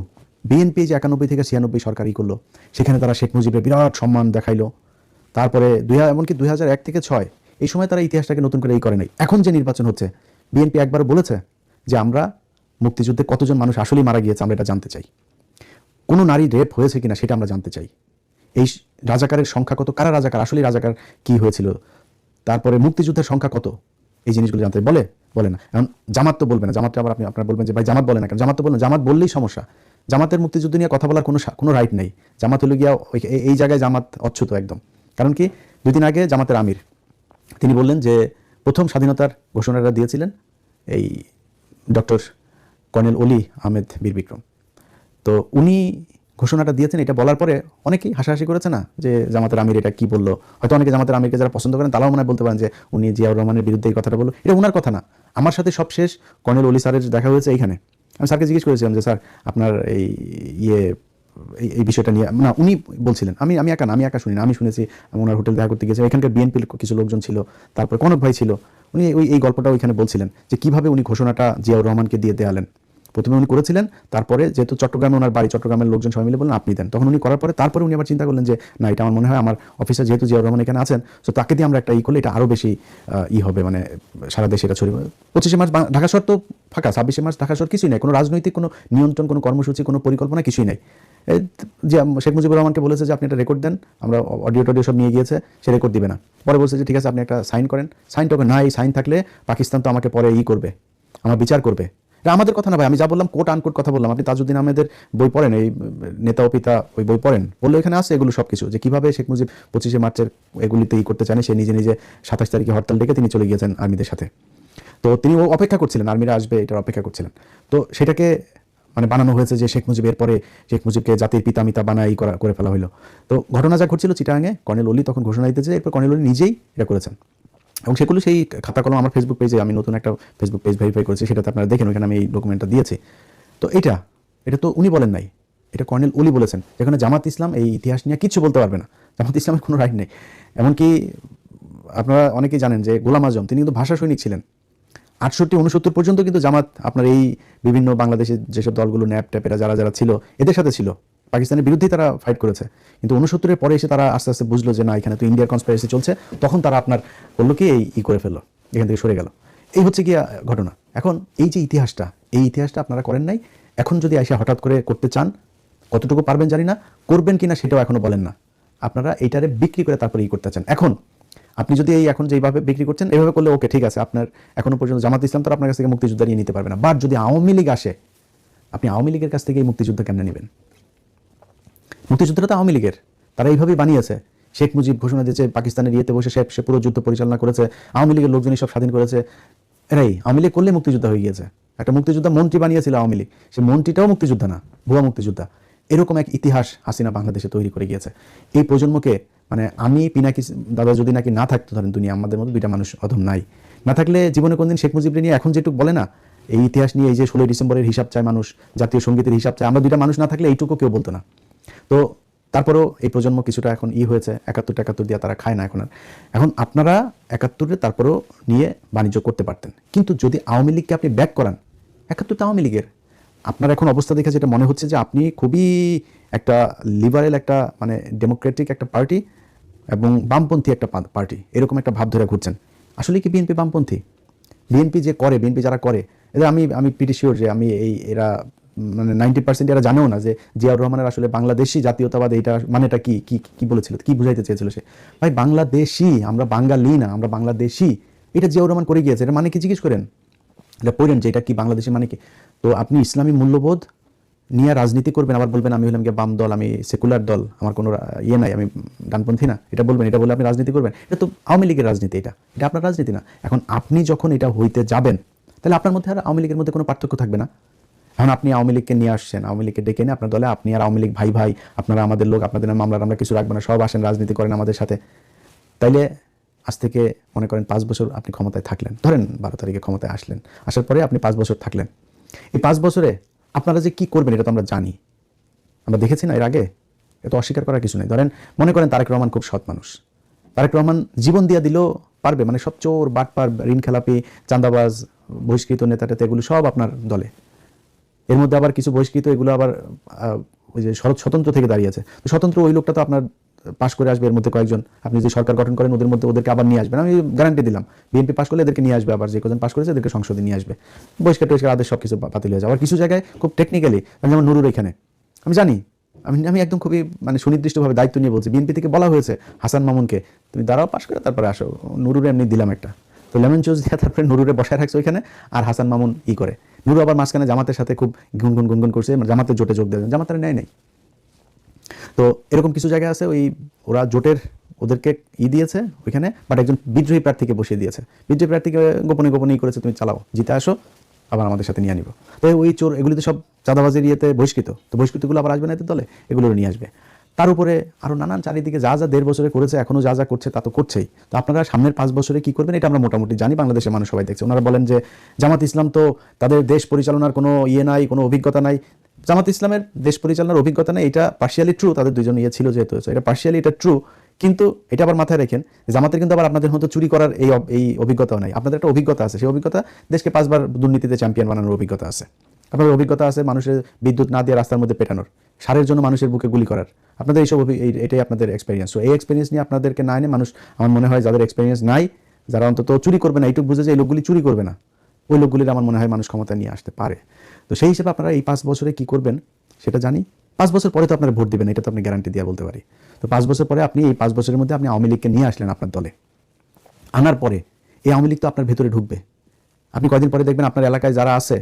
বিএনপি যে 91 থেকে 96 সরকারই করলো, সেখানে তারা শেখ মুজিবের বিরাট সম্মান দেখাইলো। তারপরে এমনকি 2001 থেকে 6 এই সময় তারা ইতিহাসটাকে নতুন করে করে নাই। এখন যে নির্বাচন হচ্ছে, বিএনপি একবার বলেছে যে আমরা মুক্তিযুদ্ধে কতজন মানুষ আসলেই মারা গিয়েছে আমরা এটা জানতে চাই, কোনো নারী রেপ হয়েছে কিনা সেটা আমরা জানতে চাই, এই রাজাকারের সংখ্যা কত, কারা রাজাকার, আসলেই রাজাকার কি হয়েছিল, তারপরে মুক্তিযুদ্ধের সংখ্যা কত, এই জিনিসগুলো জানতে বলে না। এখন জামাত তো বলবে না, জামাতটা আবার আপনারা বলবেন যে ভাই জামাত বলে না কেন, জামাত তো বলবেন, জামাত বললেই সমস্যা। জামাতের মুক্তিযুদ্ধ নিয়ে কথা বলার কোনো রাইট নেই। জামাত হলো গিয়া এই জায়গায় জামাত অচ্যুত একদম। কারণ কি, 2 দিন আগে জামাতের আমির তিনি বললেন যে প্রথম স্বাধীনতার ঘোষণাটা দিয়েছিলেন এই ডক্টর কর্নেল অলি আহমেদ বীর বিক্রম। তো উনি ঘোষণাটা দিয়েছেন, এটা বলার পরে অনেকেই হাসাহাসি করেছে না যে জামাতের আমির এটা কি বললো। হয়তো অনেকে জামাতের আমিরকে যারা পছন্দ করেন তারাও মনে হয় বলতে পারেন যে উনি জিয়াউর রহমানের বিরুদ্ধে এই কথাটা বললো, এটা ওনার কথা না। আমার সাথে সব শেষ কর্নেল অলি স্যারের দেখা হয়েছে এইখানে। আমি স্যারকে জিজ্ঞেস করেছিলাম যে স্যার আপনার এই বিষয়টা নিয়ে, না উনি বলছিলেন, আমি একা শুনি না, আমি শুনেছি ওনার হোটেল দেখা করতে গেছে, এখানকার বিএনপির কিছু লোকজন ছিল, তারপরে কনক ভাই ছিল, উনি এই গল্পটা ওইখানে বলছিলেন যে কিভাবে উনি ঘোষণাটা জিয়াউর রহমানকে দিয়ে দেয়ালেন। প্রথমে উনি করেছিলেন, তারপরে যেহেতু চট্টগ্রামে ওনার বাড়ি, চট্টগ্রামের লোকজন সবাই মিলে বললেন আপনি দেন, তখন উনি করার পরে তারপরে উনি আবার চিন্তা করলেন যে না এটা আমার মনে হয় আমার অফিসার যেহেতু জিয়াউর রহমান এখানে আছেন, তো তাকে দিয়ে আমরা একটা করলে এটা আরও বেশি হবে, মানে সারা দেশে এটা ছড়িয়ে। 25 মার্চ ঢাকা শহর তো ফাঁকা, 26 মার্চ ঢাকা শহর কিছুই নেই, কোনো রাজনৈতিক কোনো নিয়ন্ত্রণ, কোনো কর্মসূচি, কোনো পরিকল্পনা কিছুই নেই। যে শেখ মুজিবুর রহমানকে বলেছে যে আপনি একটা রেকর্ড দেন, আমরা অডিও টডিও সব নিয়ে গিয়েছে, সে রেকর্ড দিবে না। পরে বলছে যে ঠিক আছে আপনি একটা সাইন করেন, সাইনটা না, এই সাইন থাকলে পাকিস্তান তো আমাকে পরে করবে, আমার বিচার করবে। এটা আমাদের কথা না ভাই, আমি যা বললাম কোট আনকোট কথা বললাম। আপনি তাজউদ্দিন আহমেদের বই পড়েন, এই নেতা ও পিতা ওই বই পড়েন, বললে এখানে আছে এগুলো সব কিছু, যে কীভাবে শেখ মুজিব 25 মার্চের এগুলিতে করতে চান, সে নিজে 27 তারিখে হরতাল ডেকে তিনি চলে গিয়েছেন আর্মিদের সাথে। তো তিনি অপেক্ষা করছিলেন, আর্মিরা আসবে এটার অপেক্ষা করছিলেন। তো সেটাকে মানে বানানো হয়েছে যে শেখ মুজিবের পরে শেখ মুজিবকে জাতির পিতা বানাই করে ফেলা হলো। তো ঘটনা যা ঘটছিল চিটাগাঙে, কর্নেল অলি তখন ঘোষণা দিতেছে, এরপর কর্নেল অলি নিজেই এটা করেছেন। এবং সেগুলো সেই খাতা কলম আমার ফেসবুক পেজে, আমি নতুন একটা ফেসবুক পেজ ভেরিফাই করেছি, সেটাতে আপনারা দেখেন, ওইখানে আমি এই ডকুমেন্টটা দিয়েছি। তো এটা তো উনি বলেন নাই, এটা কর্নেল অলি বলেছেন, যেখানে জামাত ইসলাম এই ইতিহাস নিয়ে কিচ্ছু বলতে পারবে না, জামাত ইসলামের কোনো রাইট নেই। এমনকি আপনারা অনেকেই জানেন যে গোলাম আজম তিনি কিন্তু ভাষা সৈনিক ছিলেন। 68-69 পর্যন্ত কিন্তু জামাত আপনার এই বিভিন্ন বাংলাদেশের যেসব দলগুলো ন্যাপ ট্যাপেরা যারা ছিল এদের সাথে ছিল, পাকিস্তানের বিরুদ্ধেই তারা ফাইট করেছে। কিন্তু 69-এর পরে এসে তারা আস্তে আস্তে বুঝলো যে না এখানে তো ইন্ডিয়ার কনস্পিরেসি চলছে, তখন তারা আপনার বললো কি এই করে ফেললো, এখান থেকে সরে গেল। এই হচ্ছে গিয়া ঘটনা। এখন এই যে ইতিহাসটা আপনারা করেন নাই, এখন যদি এসে হঠাৎ করে করতে চান, কতটুকু পারবেন জানি না, করবেন কিনা সেটাও এখনো বলেন না। আপনারা এইটারে বিক্রি করে তারপরে করতে চান। এখন আপনি যদি এখন যেভাবে বিক্রি করছেন এভাবে করলে ওকে ঠিক আছে, আপনার এখনো পর্যন্ত জামাত ইসলাম তো আপনার কাছ থেকে মুক্তিযুদ্ধ নিয়ে নিতে পারবে না। বাট যদি আওয়ামী লীগ আসে, আপনি আওয়ামী লীগের কাছ থেকে এই মুক্তিযুদ্ধ কেমনে নেবেন? মুক্তিযুদ্ধটা তো আওয়ামী লীগের, তারা এইভাবেই বানিয়েছে। শেখ মুজিব ঘোষণা দিয়েছে, পাকিস্তানের ইয়েতে বসে সে পুরো যুদ্ধ পরিচালনা করেছে, আওয়ামী লীগের লোকজনই সব স্বাধীন করেছে। এরাই আওয়ামী লীগ করলে মুক্তিযোদ্ধা হয়ে গিয়েছে। একটা মুক্তিযোদ্ধা মন্ত্রী বানিয়েছিল আওয়ামী লীগ, সে মন্ত্রীটাও মুক্তিযোদ্ধা না, ভুয়া মুক্তিযোদ্ধা। এরকম এক ইতিহাস হাসিনা বাংলাদেশে তৈরি করে গিয়েছে। এই প্রজন্মকে মানে আমি পিনাকি দাদা যদি নাকি না থাকতো, ধরেন দুনিয়া আমাদের মতো 2টা মানুষ অধম নাই, না থাকলে জীবনে কোনদিন শেখ মুজিবকে নিয়ে এখন যেটুকু বলে না, এই ইতিহাস নিয়ে এই যে 16 ডিসেম্বরের হিসাব চায় মানুষ, জাতীয় সঙ্গীতের হিসাব চায়, আমরা 2টা মানুষ না থাকলে এইটুকু কেউ বলতো না। তো তারপরেও এই প্রজন্ম কিছুটা এখন হয়েছে, 71 দিয়ে তারা খায় না এখন আপনারা 71-এ তারপরেও নিয়ে বাণিজ্য করতে পারতেন। কিন্তু যদি আওয়ামী লীগকে আপনি ব্যাক করান, 71 আওয়ামী লীগের আপনার এখন অবস্থা দেখে যেটা মনে হচ্ছে যে আপনি খুবই একটা লিবারেল একটা মানে ডেমোক্রেটিক একটা পার্টি এবং বামপন্থী একটা পার্টি, এরকম একটা ভাব ধরে ঘুরছেন। আসলে কি বিএনপি বামপন্থী? বিএনপি যারা করে এদের আমি প্রিটি শিওর যে এরা মানে 90% এরা জানেও না যে জিয়াউর রহমানের আসলে বাংলাদেশি জাতীয়তাবাদ এইটা মানেটা কি বলেছিল, কি বুঝাইতে চেয়েছিল সে। ভাই বাংলাদেশি, আমরা বাঙালি না, আমরা বাংলাদেশি, এটা জিয়াউর রহমান করে গিয়েছে, এটা মানে কি জিজ্ঞেস করেন। এটা পড়েন যে এটা কি বাংলাদেশে মানে কি। তো আপনি ইসলামী মূল্যবোধ নিয়ে রাজনীতি করবেন, আবার বলবেন আমি হলাম গিয়ে বাম দল, আমি সেকুলার দল, আমার কোনো ইয়ে নাই, আমি ডানপন্থী না, এটা বলবেন, এটা বলে আপনি রাজনীতি করবেন। এটা তো আওয়ামী লীগের রাজনীতি, এটা এটা আপনার রাজনীতি না। এখন আপনি যখন এটা হইতে যাবেন, তাহলে আপনার মধ্যে আর আওয়ামী লীগের মধ্যে কোনো পার্থক্য থাকবে না। এখন আপনি আওয়ামী লীগকে নিয়ে আসছেন, আওয়ামী লীগকে ডেকে নিয়ে আপনার দলে, আপনি আর আওয়ামী লীগ ভাই ভাই, আপনারা আমাদের লোক, আপনাদের মামলার আমরা কিছু রাখবো না, সব আসেন রাজনীতি করেন আমাদের সাথে। তাইলে আজ থেকে মনে করেন 5 বছর আপনি ক্ষমতায় থাকলেন, ধরেন 12 তারিখে ক্ষমতায় আসলেন, আসার পরে আপনি 5 বছর থাকলেন। এই 5 বছরে আপনারা যে কি করবেন এটা তো আমরা জানি, আমরা দেখেছি না এর আগে, এত অস্বীকার করার কিছু নেই। ধরেন মনে করেন তারেক রহমান খুব সৎ মানুষ, তারেক রহমান জীবন দিয়া দিলেও পারবে, মানে সব চোর বাটপার ঋণ খেলাপি চাঁদাবাজ বহিষ্কৃত নেতাটাতে এগুলো সব আপনার দলে। এর মধ্যে আবার কিছু বহিষ্কৃত এগুলো আবার ওই যে স্বতন্ত্র থেকে দাঁড়িয়েছে, তো স্বতন্ত্র ওই লোকটা তো আপনার পাশ করে আসবে, এর মধ্যে কয়েকজন আপনি যে সরকার গঠন করেন ওদের মধ্যে ওদেরকে আবার নিয়ে আসবেন, আমি গ্যারান্টি দিলাম। বিএনপি পাশ করলে এদেরকে নিয়ে আসবে, আবার যে কজন পাশ করেছে এদেরকে সংসদে নিয়ে আসবে, বহিষ্কার টহিষ্কার আদেশ সব কিছু বাতিল হয়ে যাবে। আবার কিছু জায়গায় খুব টেকনিক্যালি, যেমন নুরুর এখানে আমি জানি, আমি একদম খুবই মানে সুনির্দিষ্টভাবে দায়িত্ব নিয়ে বলছি, বিএনপি থেকে বলা হয়েছে হাসান মামুনকে তুমি দাঁড়াও পাশ করে তারপরে আসো, নুরুরে এমনি দিলাম একটা, তো লেমন চুজ দিয়ে তারপরে নুরুরে বসায় রাখছে ওইখানে, আর হাসান মামুন করে নুরু আবার মাঝখানে জামাতের সাথে খুব গুনগুন করছে, জামাতের জোটে যোগ দেয়, জামাতের নেয় নাই। তো এরকম কিছু জায়গায় আছে ওই ওরা জোটের ওদেরকে দিয়েছে ওইখানে, বাট একজন বিদ্রোহী প্রার্থীকে বসিয়ে দিয়েছে, বিদ্রোহী প্রার্থীকে গোপনে গোপনে করেছে তুমি চালাও, জিতে আসো আবার আমাদের সাথে নিয়ে নিব। তো ওই চোর এগুলিতে সব চাঁদাবাজির ইয়েতে বহিষ্কৃত, তো বহিষ্কৃতগুলো আবার আসবে না এতে দলে, এগুলো নিয়ে আসবে। তার উপরে আরও নানান চারিদিকে যা যা 1.5 বছরে করেছে, এখনও যা যা করছে তা তো করছেই। তো আপনারা সামনের 5 বছরে কি করবেন এটা আমরা মোটামুটি জানি, বাংলাদেশের মানুষ সবাই দেখছে। ওনারা বলেন যে জামাত ইসলাম তো তাদের দেশ পরিচালনার কোনো ইয়ে নাই, কোনো অভিজ্ঞতা নাই। জামাত ইসলামের দেশ পরিচালনার অভিজ্ঞতা নেই, এটা পার্শিয়ালি ট্রু, তাদের দুজন ইয়ে ছিল যেহেতু, এটা পার্শিয়ালি এটা ট্রু, কিন্তু এটা আবার মাথায় রাখেন জামাতের কিন্তু আবার আপনাদের মতো চুরি করার এই অভিজ্ঞতাও নাই। আপনাদের একটা অভিজ্ঞতা আছে, সেই অভিজ্ঞতা দেশকে 5 বার দুর্নীতিতে চ্যাম্পিয়ন বানানোর অভিজ্ঞতা আছে। আপনাদের অভিজ্ঞতা আছে মানুষের বিদ্যুৎ না দিয়ে রাস্তার মধ্যে পেটানোর, সারের জন্য মানুষের বুকে গুলি করার, আপনাদের এইসব এটাই আপনাদের এক্সপিরিয়েন্স। তো এই এক্সপিরিয়েন্স নিয়ে আপনাদেরকে না এনে মানুষ, আমার মনে হয় যাদের এক্সপিরিয়েন্স নাই, যারা অন্তত চুরি করবে না, এইটুকু বুঝে যে এই লোকগুলি চুরি করবে না, ওই লোকগুলির আমার মনে হয় মানুষ ক্ষমতা নিয়ে আসতে পারে। তো সেই হিসেবে আপনারা এই 5 বছরে কি করবেন সেটা জানি। 5 বছর পরে তো আপনারা ভোট দিবেন, এটা তো আপনি গ্যারান্টি দিয়ে বলতে পারি। তো 5 বছর পরে আপনি এই 5 বছরের মধ্যে আপনি আওয়ামী লীগকে নিয়ে আসলেন আপনার দলে, আনার পরে এই আওয়ামী লীগ তো আপনার ভেতরে ঢুকবে। আপনি কয়দিন পরে দেখবেন আপনার এলাকায় যারা আছে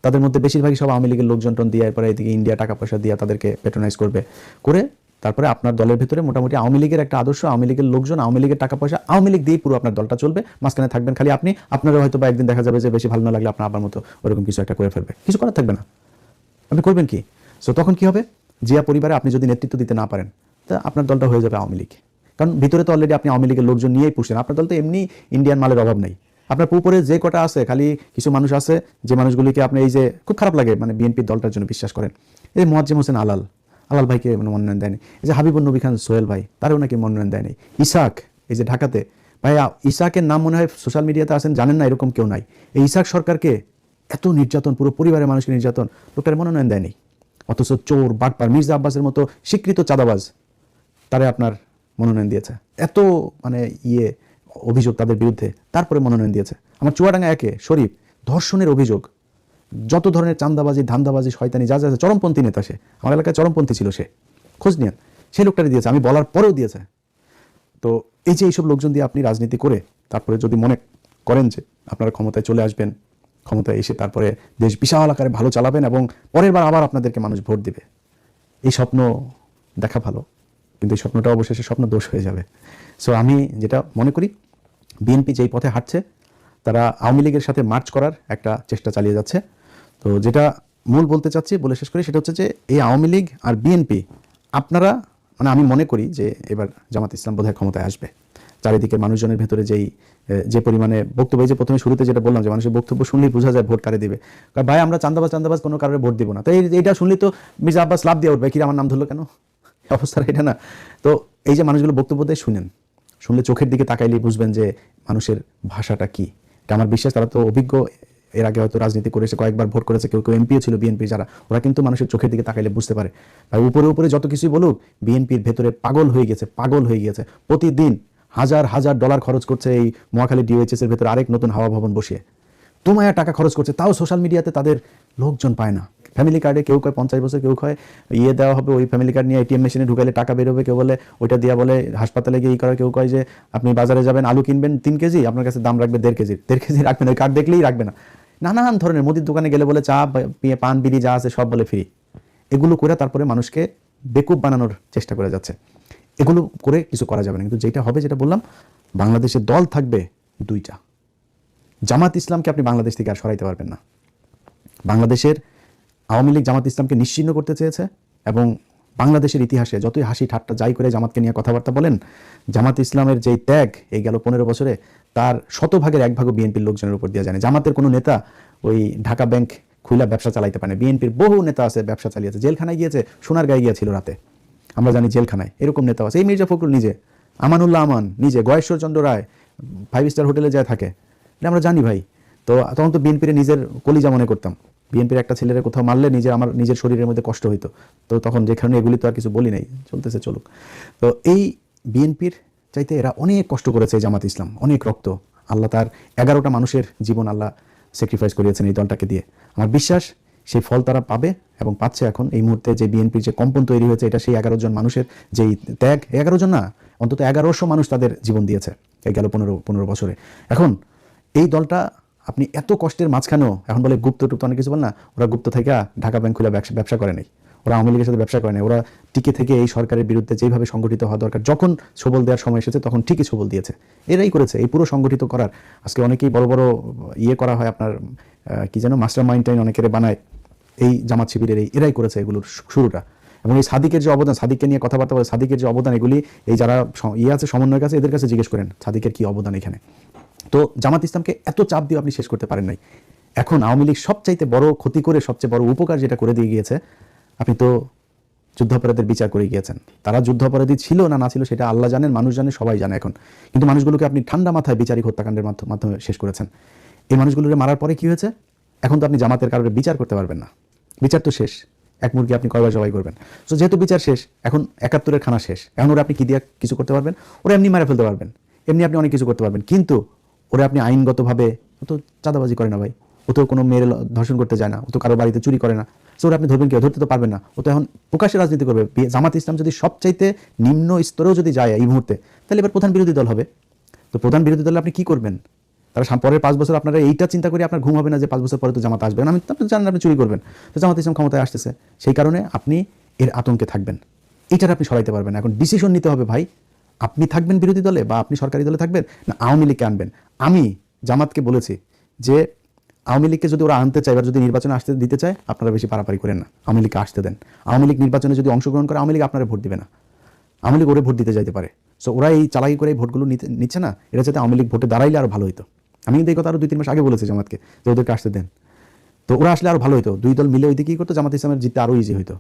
তাদের মধ্যে বেশিরভাগই সব আওয়ামী লীগের লোকজন দিয়ে, এরপরে এদিকে ইন্ডিয়া টাকা পয়সা দিয়ে তাদেরকে প্যাট্রোনাইজ করবে, করে তারপরে আপনার দলের ভেতরে মোটামুটি আওয়ামী লীগের একটা আদর্শ, আওয়ামী লীগের লোকজন, আওয়ামী লীগের টাকা পয়সা, আওয়ামী লীগ দিয়ে পুরো আপনার দলটা চলবে, মাঝখানে থাকবেন খালি আপনি। আপনারা হয়তো বা একদিন দেখা যাবে যে বেশি ভালো না লাগলে আপনার আবার মতো ওরকম কিছু একটা করে ফেলবে, কিছু করার থাকবে না, আপনি করবেন কি? সো তখন কি হবে, জিয়া পরিবারে আপনি যদি নেতৃত্ব দিতে না পারেন, তা আপনার দলটা হয়ে যাবে আওয়ামী লীগ। কারণ ভিতরে তো অলরেডি আপনি আওয়ামী লীগের লোকজন নিয়েই পুষছেন, আপনার দল তো এমনি ইন্ডিয়ান মালের অভাব নেই। আপনার উপরে যে কটা আছে, খালি কিছু মানুষ আছে যে মানুষগুলিকে আপনি এই যে খুব খারাপ লাগে, মানে বিএনপির দলটার জন্য বিশ্বাস করেন, এই মোয়াজ্জেম হোসেন আলাল ভাইকে মনোনয়ন দেয়নি, এই যে হাবিবুর নবী খান সোহেল ভাই তারও নাকি মনোনয়ন দেয়নি, ইসাক এই যে ঢাকাতে ভাই, ইসাকের নাম মনে হয় সোশ্যাল মিডিয়াতে আসেন, জানেন না এরকম কেউ নাই। এই ইসাক সরকারকে এত নির্যাতন, পুরো পরিবারের মানুষকে নির্যাতন, লোকটার মনোনয়ন দেয়নি। অথচ চোর বাটপার মির্জা আব্বাসের মতো স্বীকৃত চাঁদাবাজ তারে আপনার মনোনয়ন দিয়েছে, এত মানে অভিযোগ তাদের বিরুদ্ধে, তারপরে মনোনয়ন দিয়েছে। আমার চুয়াডাঙ্গা একে শরীফ ধর্ষণের অভিযোগ, যত ধরনের চাঁদাবাজি ধান্দাবাজি শয়তানি যা যা, চরমপন্থী নেতা সে, আমার এলাকায় চরমপন্থী ছিল সে, খোঁজ নিয়েন, সেই লোকটারে দিয়েছে, আমি বলার পরেও দিয়েছে। তো এই যে এইসব লোকজন দিয়ে আপনি রাজনীতি করে তারপরে যদি মনে করেন যে আপনারা ক্ষমতায় চলে আসবেন, ক্ষমতায় এসে তারপরে দেশ বিশাল আকারে ভালো চালাবেন এবং পরের বার আবার আপনাদেরকে মানুষ ভোট দিবে, এই স্বপ্ন দেখা ভালো, কিন্তু এই স্বপ্নটা অবশেষে স্বপ্ন দোষ হয়ে যাবে। সো আমি যেটা মনে করি, বিএনপি যেই পথে হাঁটছে তারা আওয়ামী লীগের সাথে মার্চ করার একটা চেষ্টা চালিয়ে যাচ্ছে। তো যেটা মূল বলতে চাচ্ছি, বলে শেষ করি, সেটা হচ্ছে যে এই আওয়ামী লীগ আর বিএনপি আপনারা, মানে আমি মনে করি যে এবার জামাত ইসলাম বোধহয় ক্ষমতায় আসবে। চারিদিকে মানুষজনের ভেতরে যে পরিমাণে বক্তব্য, এই যে প্রথমে শুরুতে যেটা বললাম যে মানুষের বক্তব্য শুনলেই বোঝা যায় ভোট কারে দিবে, ভাই আমরা চান্দাবাজ কোনো কারণে ভোট দিব না, তো এইটা শুনলেই তো মির্জা আব্বাস লাভ দিয়ে উঠবে, কি আমার নাম ধরলো কেন, অবস্থা এটা না। তো এই যে মানুষগুলো বক্তব্য দেয় শুনলে চোখের দিকে তাকাইলেই বুঝবেন যে মানুষের ভাষাটা কি। এটা আমার বিশ্বাস, তারা তো অভিজ্ঞ, এর আগে হয়তো রাজনীতি করেছে, কয়েকবার ভোট করেছে, কেউ এমপিও ছিল বিএনপি যারা, ওরা কিন্তু মানুষের চোখের দিকে তাকাইলে বুঝতে পারে। আর উপরে যত কিছুই বলুক, বিএনপির ভেতরে পাগল হয়ে গেছে। প্রতিদিন হাজার ডলার খরচ করছে এই মহাখালী ডিওএইচএস এর ভেতরে আরেক নতুন হাওয়া ভবন বসিয়ে, তোমায় টাকা খরচ করছে, তাও সোশ্যাল মিডিয়াতে তাদের লোকজন পায় না। ফ্যামিলি কার্ডে কেউ কয় 50 বছর, কেউ কয় দেওয়া হবে, ওই ফ্যামিলি কার্ড নিয়ে এটিএম মেশিনে ঢুকাইলে টাকা বেরোবে, কেউ বলে ওইটা দিয়া বলে হাসপাতালে গিয়ে করা, কেউ কয় যে আপনি বাজারে যাবেন আলু কিনবেন 3 কেজি, আপনার কাছে দাম রাখবে 1.5 কেজি রাখবেন, ওই কার্ড দেখলেই রাখবে না। নানান ধরনের মুদির দোকানে গেলে বলে চা পান বিড়ি যা আছে সব বলে ফ্রি। এগুলো করে তারপরে মানুষকে বেকুব বানানোর চেষ্টা করে যাচ্ছে। এগুলো করে কিছু করা যাবে না। কিন্তু যেটা হবে, যেটা বললাম, বাংলাদেশে দল থাকবে দুইটা। জামাত ইসলামকে আপনি বাংলাদেশ থেকে আর সরাইতে পারবেন না। বাংলাদেশের আওয়ামী লীগ জামাত ইসলামকে নিশ্চিহ্ন করতে চেয়েছে, এবং বাংলাদেশের ইতিহাসে যতই হাসি ঠাট্টা যাই করে জামাতকে নিয়ে কথাবার্তা বলেন, জামাত ইসলামের যেই ত্যাগ এই গেল 15 বছরে, তার 100 ভাগের 1 ভাগও বিএনপির লোকজনের উপর দেওয়া যায় না। জামাতের কোনো নেতা ওই ঢাকা ব্যাংক খুইলা ব্যবসা চালাইতে পারে না। বিএনপির বহু নেতা আছে ব্যবসা চালিয়েছে, জেলখানায় গিয়েছে, সোনারগাঁয়ে গিয়েছিল রাতে, আমরা জানি জেলখানায়, এরকম নেতা আছে। এই মির্জা ফখরুল নিজে, আমানুল্লাহ আমান নিজে, গয়েশ্বরচন্দ্র রায় 5 স্টার হোটেলে যায় থাকে, এটা আমরা জানি ভাই। তো তখন তো বিএনপির নিজের কলিজা মনে করতাম। বিএনপির একটা ছেলেরা কোথাও মারলে আমার নিজের শরীরের মধ্যে কষ্ট হইতো। তো তখন যেখানে এগুলি তো আর কিছু বলি নাই, চলতেছে চলুক। তো এই বিএনপির চাইতে এরা অনেক কষ্ট করেছে জামাত ইসলাম, অনেক রক্ত। আল্লাহ তার 11টা মানুষের জীবন আল্লাহ স্যাক্রিফাইস করিয়েছেন এই দলটাকে দিয়ে। আমার বিশ্বাস সেই ফল তারা পাবে এবং পাচ্ছে। এখন এই মুহূর্তে যে বিএনপির যে কম্পন তৈরি হয়েছে, এটা সেই 11 জন মানুষের যেই ত্যাগ, 11 জন না, অন্তত 1100 মানুষ তাদের জীবন দিয়েছে এই গেল 15 বছরে। এখন এই দলটা আপনি এত কষ্টের মাঝখানেও এখন বলে গুপ্ত টুপ্ত অনেক কিছু বল না, ওরা গুপ্ত থেকে ঢাকা ব্যাংক খুলে ব্যবসা করে নাই, ওরা আওয়ামী লীগের সাথে ব্যবসা করে নাই, ওরা টিকে থেকে এই সরকারের বিরুদ্ধে যেভাবে সংগঠিত হওয়া দরকার, যখন সবল দেওয়ার সময় এসেছে তখন ঠিকই সবল দিয়েছে। এরাই করেছে এই পুরো সংগঠিত করার। আজকে অনেকেই বড় বড় ইয়ে করা হয়, আপনার কি যেন মাস্টার মাইন্ড টাইন অনেকের বানায়, এই জামাত শিবিরের এরাই করেছে এগুলোর শুরুটা। এবং এই সাদিকের যে অবদান, সাদিককে নিয়ে কথাবার্তা বলে, সাদিকের যে অবদান, এগুলি এই যারা ইয়ে আছে সমন্বয়ের কাছে, এদের কাছে জিজ্ঞেস করেন সাদিকের কি অবদান এখানে। তো জামাত ইসলামকে এত চাপ দিয়ে আপনি শেষ করতে পারেন নাই। এখন আওয়ামী লীগ সবচাইতে বড় ক্ষতি করে, সবচেয়ে বড় উপকার যেটা করে দিয়ে গিয়েছে, আপনি তো যুদ্ধাপরাধের বিচার করে গিয়েছেন। তারা যুদ্ধাপরাধী ছিল না ছিল সেটা আল্লাহ জানেন, মানুষ জানে, সবাই জানে এখন। কিন্তু মানুষগুলোকে আপনি ঠান্ডা মাথায় বিচারিক হত্যাকাণ্ডের মাধ্যমে শেষ করেছেন। এই মানুষগুলোকে মারার পরে কি হয়েছে? এখন তো আপনি জামাতের কারণে বিচার করতে পারবেন না। বিচার তো শেষ, এক মুরগি আপনি কয়বার জবাই করবেন? তো যেহেতু বিচার শেষ, এখন 71-এর খানা শেষ, এখন ওরা আপনি কি দিয়ে কিছু করতে পারবেন? ওরা এমনি মারা ফেলতে পারবেন, এমনি আপনি অনেক কিছু করতে পারবেন। কিন্তু ওরা আপনি আইনগতভাবে, ও তো চাঁদাবাজি করে না ভাই, ও তো কোনো মেয়ের ধর্ষণ করতে যায় না, ও তো কারো বাড়িতে চুরি করে না। সো ওরা আপনি ধরবেন, কেউ ধরতে তো পারবেন না। ও তো এখন প্রকাশ্যে রাজনীতি করবে। জামাত ইসলাম যদি সবচাইতে নিম্ন স্তরেও যদি যায় এই মুহূর্তে, তাহলে এবার প্রধান বিরোধী দল হবে। তো প্রধান বিরোধী দলে আপনি কি করবেন? তারা পরের 5 বছর আপনারা এইটা চিন্তা করে আপনার ঘুম হবে না যে 5 বছর পরে তো জামাত আসবে না। আপনি জানেন আপনি চুরি করবেন, তো জামাত ইসলাম ক্ষমতায় আসতেছে, সেই কারণে আপনি এর আতঙ্কে থাকবেন। এইটার আপনি সরাইতে পারবেন না। এখন ডিসিশন নিতে হবে ভাই, আপনি থাকবেন বিরোধী দলে বা আপনি সরকারি দলে থাকবেন, না আওয়ামী লীগকে আনবেন। আমি জামাতকে বলেছি যে আওয়ামী লীগকে যদি ওরা আনতে চায়, এবার যদি নির্বাচনে আসতে দিতে চায়, আপনারা বেশি পারাপারি করেন না, আওয়ামী লীগকে আসতে দেন। আওয়ামী লীগ নির্বাচনে যদি অংশগ্রহণ করে, আওয়ামী লীগ আপনারা ভোট দিবে না, আওয়ামী লীগ ওরে ভোট দিতে যাইতে পারে। সো ওরা এই চালাকি করে এই ভোটগুলো নিচ্ছে না, এটা যাতে আওয়ামী লীগ ভোটে দাঁড়াইলে আরও ভালো হতো। আমি কিন্তু এই কথা আরও 2-3 মাস আগে বলেছি জামাতকে যে ওদেরকে আসতে দেন। তো ওরা আসলে আরও ভালো হতো, দুই দল মিলে ওইদিকে কী করতো, জামাত ইসলামের জিততে আরও ইজি হতো।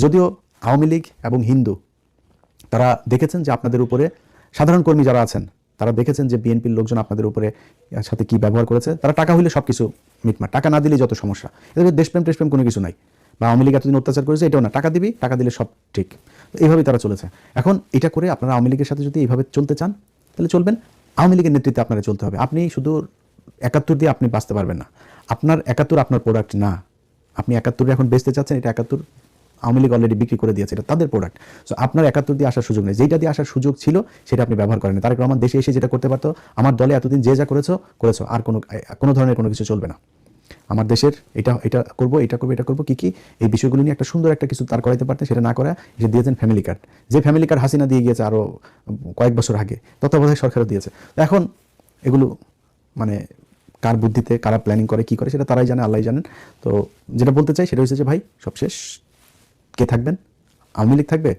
যদিও আওয়ামী লীগ এবং হিন্দু তারা দেখেছেন যে আপনাদের উপরে, সাধারণ কর্মী যারা আছেন তারা দেখেছেন যে বিএনপির লোকজন আপনাদের উপরে সাথে কি ব্যবহার করেছে। তারা টাকা হইলে সব কিছু মিটমাট, টাকা না দিলে যত সমস্যা। এদের দেশপ্রেম টেশপ্রেম কোনো কিছু নাই, বা আওয়ামী লীগ এতদিন অত্যাচার করেছে এটাও না, টাকা দিবি, টাকা দিলে সব ঠিক। এইভাবেই তারা চলেছে। এখন এটা করে আপনারা আওয়ামী লীগের সাথে যদি এইভাবে চলতে চান তাহলে চলবেন, আওয়ামী লীগের নেতৃত্বে আপনারা চলতে হবে। আপনি শুধু 71 দিয়ে আপনি বাঁচতে পারবেন না। আপনার 71 আপনার প্রোডাক্ট না, আপনি 71 এখন বেচতে চাচ্ছেন, এটা 71 আওয়ামী লীগ অলরেডি বিক্রি করে দিয়েছে, এটা তাদের প্রোডাক্ট। সো আপনার 71 দিয়ে আসার সুযোগ নেই, যেটা দিয়ে আসার সুযোগ ছিল সেটা আপনি ব্যবহার করেন। তারেক রহমান দেশে এসে যেটা করতে পারতো, আমার দলে এতদিন যে যা করেছো, আর কোনো ধরনের কোনো কিছু চলবে না। আমার দেশের এটা করবো, এটা করবো কি এই বিষয়গুলো নিয়ে একটা সুন্দর একটা কিছু তার করাইতে পারতেন, সেটা না করা এসে দিয়েছেন ফ্যামিলি কার্ড। যে ফ্যামিলি কার্ড হাসিনা দিয়ে গিয়েছে আরও কয়েক বছর আগে, তত্ত্বাবধায়ক সরকারও দিয়েছে। এখন এগুলো মানে কার বুদ্ধিতে কারা প্ল্যানিং করে কি করে সেটা তারাই জানে, আল্লাহই জানেন। তো যেটা বলতে চাই সেটা হচ্ছে যে ভাই, সবশেষ কে থাকবেন? আওয়ামী লীগ থাকবে?